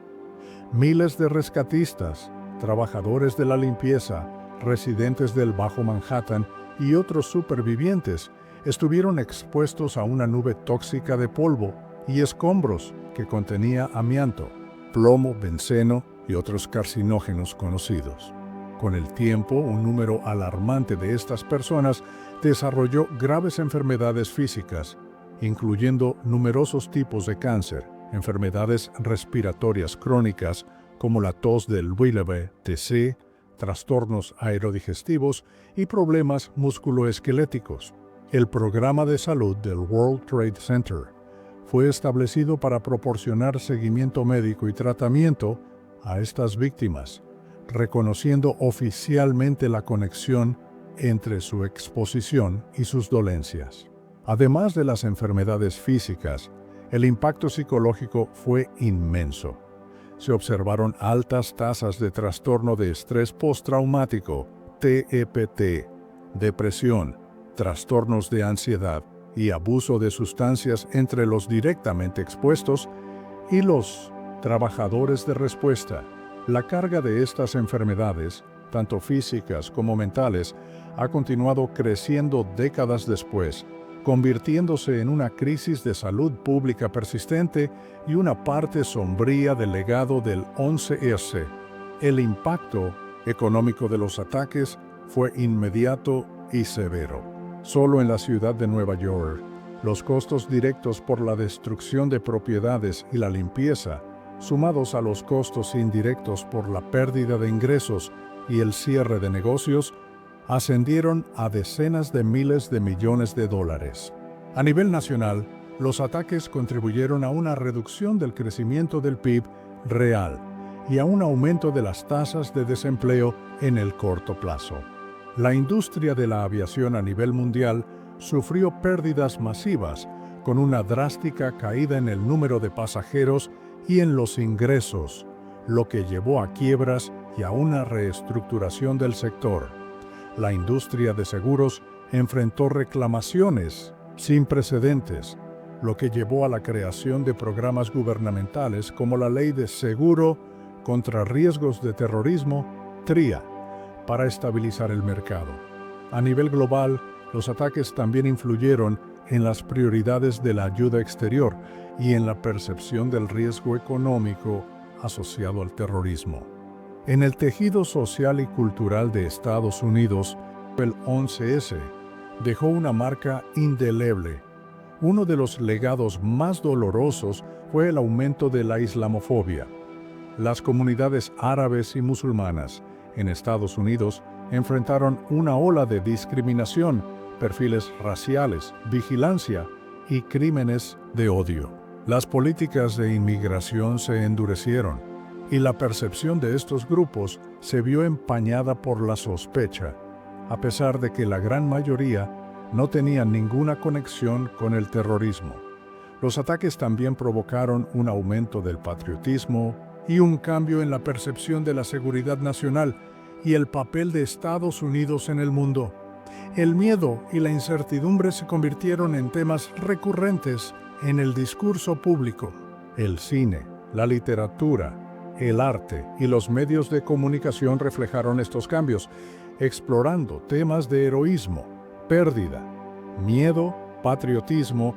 Miles de rescatistas, trabajadores de la limpieza, residentes del Bajo Manhattan y otros supervivientes estuvieron expuestos a una nube tóxica de polvo y escombros que contenía amianto, plomo, benceno y otros carcinógenos conocidos. Con el tiempo, un número alarmante de estas personas desarrolló graves enfermedades físicas, incluyendo numerosos tipos de cáncer, enfermedades respiratorias crónicas como la tos del Willoughby TC, trastornos aerodigestivos y problemas musculoesqueléticos. El programa de salud del World Trade Center fue establecido para proporcionar seguimiento médico y tratamiento a estas víctimas, reconociendo oficialmente la conexión entre su exposición y sus dolencias. Además de las enfermedades físicas, el impacto psicológico fue inmenso. Se observaron altas tasas de trastorno de estrés postraumático, TEPT, depresión, trastornos de ansiedad y abuso de sustancias entre los directamente expuestos y los trabajadores de respuesta. La carga de estas enfermedades, tanto físicas como mentales, ha continuado creciendo décadas después, convirtiéndose en una crisis de salud pública persistente y una parte sombría del legado del 11S. El impacto económico de los ataques fue inmediato y severo. Solo en la ciudad de Nueva York, los costos directos por la destrucción de propiedades y la limpieza, sumados a los costos indirectos por la pérdida de ingresos y el cierre de negocios, ascendieron a decenas de miles de millones de dólares. A nivel nacional, los ataques contribuyeron a una reducción del crecimiento del PIB real y a un aumento de las tasas de desempleo en el corto plazo. La industria de la aviación a nivel mundial sufrió pérdidas masivas, con una drástica caída en el número de pasajeros y en los ingresos, lo que llevó a quiebras y a una reestructuración del sector. La industria de seguros enfrentó reclamaciones sin precedentes, lo que llevó a la creación de programas gubernamentales como la Ley de Seguro contra Riesgos de Terrorismo, TRIA, para estabilizar el mercado. A nivel global, los ataques también influyeron en las prioridades de la ayuda exterior y en la percepción del riesgo económico asociado al terrorismo. En el tejido social y cultural de Estados Unidos, el 11S dejó una marca indeleble. Uno de los legados más dolorosos fue el aumento de la islamofobia. Las comunidades árabes y musulmanas en Estados Unidos enfrentaron una ola de discriminación, perfiles raciales, vigilancia y crímenes de odio. Las políticas de inmigración se endurecieron y la percepción de estos grupos se vio empañada por la sospecha, a pesar de que la gran mayoría no tenían ninguna conexión con el terrorismo. Los ataques también provocaron un aumento del patriotismo y un cambio en la percepción de la seguridad nacional y el papel de Estados Unidos en el mundo. El miedo y la incertidumbre se convirtieron en temas recurrentes en el discurso público. El cine, la literatura, el arte y los medios de comunicación reflejaron estos cambios, explorando temas de heroísmo, pérdida, miedo, patriotismo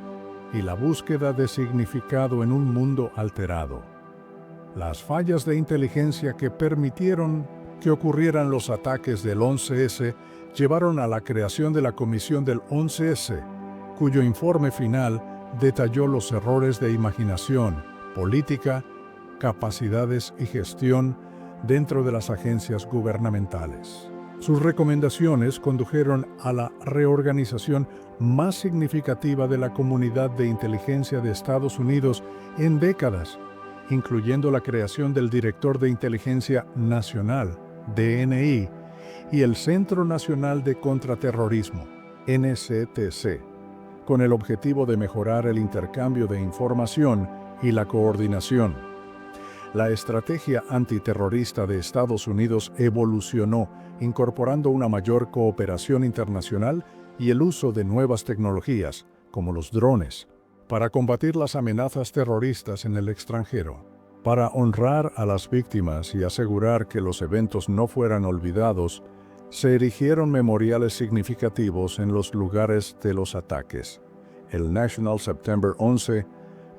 y la búsqueda de significado en un mundo alterado. Las fallas de inteligencia que permitieron que ocurrieran los ataques del 11S llevaron a la creación de la Comisión del 11S, cuyo informe final detalló los errores de imaginación, política, capacidades y gestión dentro de las agencias gubernamentales. Sus recomendaciones condujeron a la reorganización más significativa de la comunidad de inteligencia de Estados Unidos en décadas, incluyendo la creación del Director de Inteligencia Nacional, DNI, y el Centro Nacional de Contraterrorismo, NCTC, con el objetivo de mejorar el intercambio de información y la coordinación. La estrategia antiterrorista de Estados Unidos evolucionó, incorporando una mayor cooperación internacional y el uso de nuevas tecnologías, como los drones, para combatir las amenazas terroristas en el extranjero. Para honrar a las víctimas y asegurar que los eventos no fueran olvidados, se erigieron memoriales significativos en los lugares de los ataques. El National September 11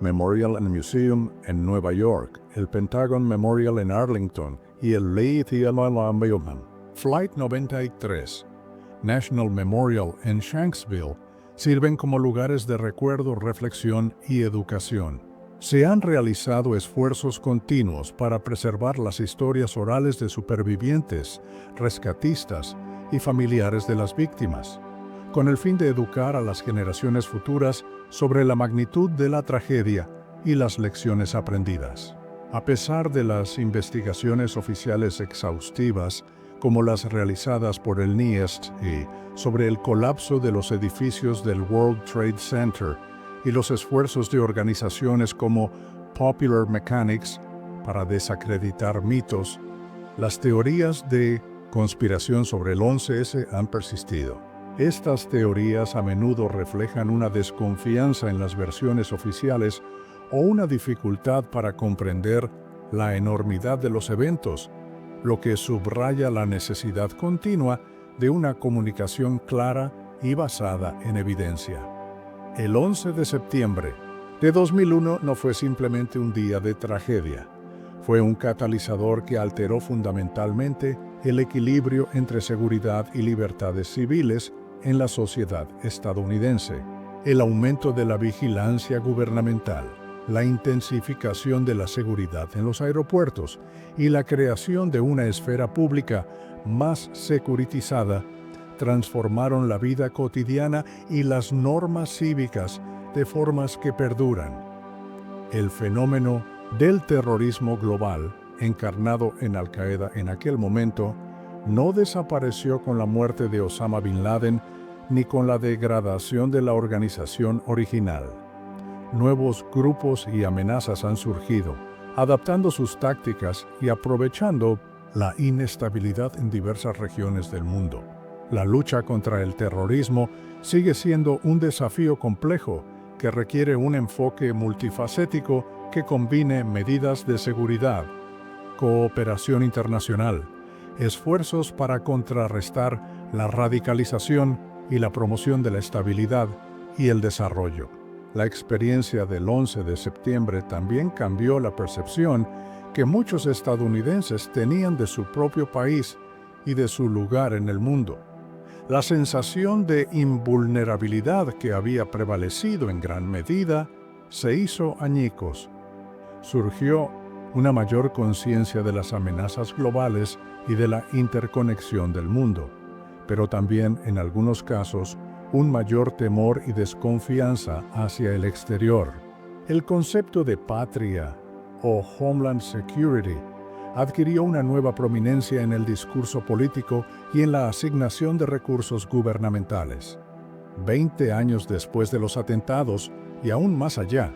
Memorial and Museum en Nueva York, el Pentagon Memorial en Arlington y el Lee Theodore Flight 93, National Memorial en Shanksville, sirven como lugares de recuerdo, reflexión y educación. Se han realizado esfuerzos continuos para preservar las historias orales de supervivientes, rescatistas y familiares de las víctimas, con el fin de educar a las generaciones futuras sobre la magnitud de la tragedia y las lecciones aprendidas. A pesar de las investigaciones oficiales exhaustivas, como las realizadas por el NIST sobre el colapso de los edificios del World Trade Center y los esfuerzos de organizaciones como Popular Mechanics para desacreditar mitos, las teorías de conspiración sobre el 11S han persistido. Estas teorías a menudo reflejan una desconfianza en las versiones oficiales o una dificultad para comprender la enormidad de los eventos, lo que subraya la necesidad continua de una comunicación clara y basada en evidencia. El 11 de septiembre de 2001 no fue simplemente un día de tragedia. Fue un catalizador que alteró fundamentalmente el equilibrio entre seguridad y libertades civiles en la sociedad estadounidense. El aumento de la vigilancia gubernamental, la intensificación de la seguridad en los aeropuertos y la creación de una esfera pública más securitizada transformaron la vida cotidiana y las normas cívicas de formas que perduran. El fenómeno del terrorismo global, encarnado en Al-Qaeda en aquel momento, no desapareció con la muerte de Osama Bin Laden ni con la degradación de la organización original. Nuevos grupos y amenazas han surgido, adaptando sus tácticas y aprovechando la inestabilidad en diversas regiones del mundo. La lucha contra el terrorismo sigue siendo un desafío complejo que requiere un enfoque multifacético que combine medidas de seguridad, cooperación internacional, esfuerzos para contrarrestar la radicalización y la promoción de la estabilidad y el desarrollo. La experiencia del 11 de septiembre también cambió la percepción que muchos estadounidenses tenían de su propio país y de su lugar en el mundo. La sensación de invulnerabilidad que había prevalecido en gran medida se hizo añicos. Surgió una mayor conciencia de las amenazas globales y de la interconexión del mundo, pero también, en algunos casos, un mayor temor y desconfianza hacia el exterior. El concepto de patria o Homeland Security adquirió una nueva prominencia en el discurso político y en la asignación de recursos gubernamentales. 20 años después de los atentados, y aún más allá,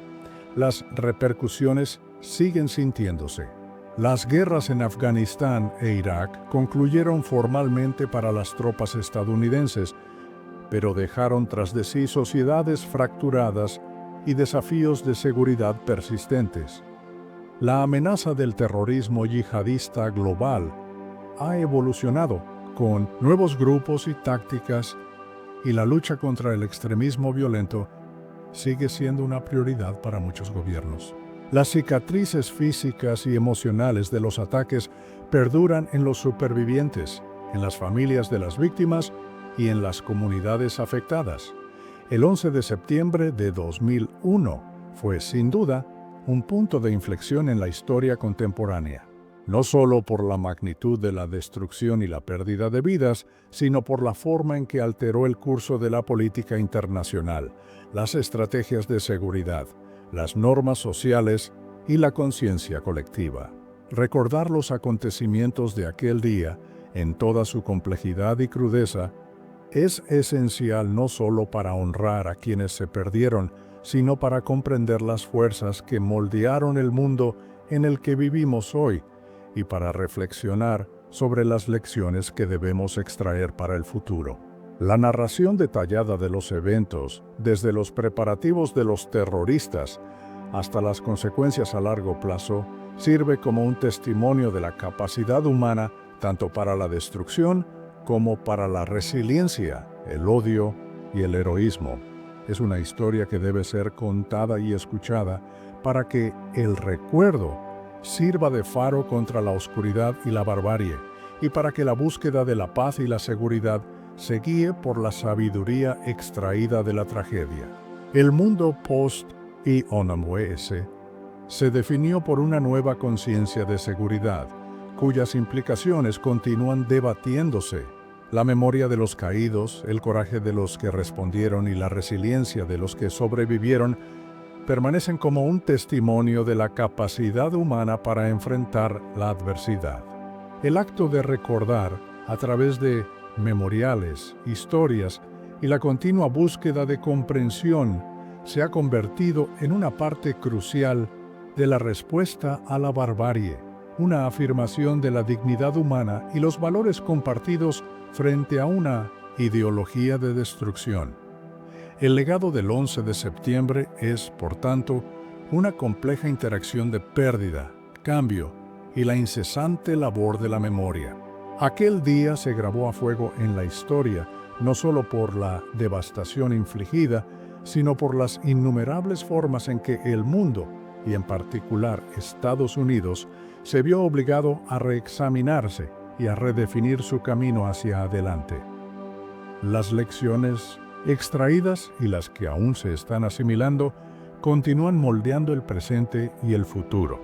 las repercusiones siguen sintiéndose. Las guerras en Afganistán e Irak concluyeron formalmente para las tropas estadounidenses, pero dejaron tras de sí sociedades fracturadas y desafíos de seguridad persistentes. La amenaza del terrorismo yihadista global ha evolucionado con nuevos grupos y tácticas, y la lucha contra el extremismo violento sigue siendo una prioridad para muchos gobiernos. Las cicatrices físicas y emocionales de los ataques perduran en los supervivientes, en las familias de las víctimas y en las comunidades afectadas. El 11 de septiembre de 2001 fue, sin duda, un punto de inflexión en la historia contemporánea, no solo por la magnitud de la destrucción y la pérdida de vidas, sino por la forma en que alteró el curso de la política internacional, las estrategias de seguridad, las normas sociales y la conciencia colectiva. Recordar los acontecimientos de aquel día, en toda su complejidad y crudeza, es esencial no solo para honrar a quienes se perdieron, sino para comprender las fuerzas que moldearon el mundo en el que vivimos hoy y para reflexionar sobre las lecciones que debemos extraer para el futuro. La narración detallada de los eventos, desde los preparativos de los terroristas hasta las consecuencias a largo plazo, sirve como un testimonio de la capacidad humana tanto para la destrucción como para la resiliencia, el odio y el heroísmo. Es una historia que debe ser contada y escuchada para que el recuerdo sirva de faro contra la oscuridad y la barbarie, y para que la búsqueda de la paz y la seguridad se guíe por la sabiduría extraída de la tragedia. El mundo post-11S se definió por una nueva conciencia de seguridad, cuyas implicaciones continúan debatiéndose. La memoria de los caídos, el coraje de los que respondieron y la resiliencia de los que sobrevivieron permanecen como un testimonio de la capacidad humana para enfrentar la adversidad. El acto de recordar, a través de memoriales, historias y la continua búsqueda de comprensión, se ha convertido en una parte crucial de la respuesta a la barbarie, una afirmación de la dignidad humana y los valores compartidos frente a una ideología de destrucción. El legado del 11 de septiembre es, por tanto, una compleja interacción de pérdida, cambio y la incesante labor de la memoria. Aquel día se grabó a fuego en la historia, no solo por la devastación infligida, sino por las innumerables formas en que el mundo, y en particular Estados Unidos, se vio obligado a reexaminarse y a redefinir su camino hacia adelante. Las lecciones extraídas y las que aún se están asimilando continúan moldeando el presente y el futuro.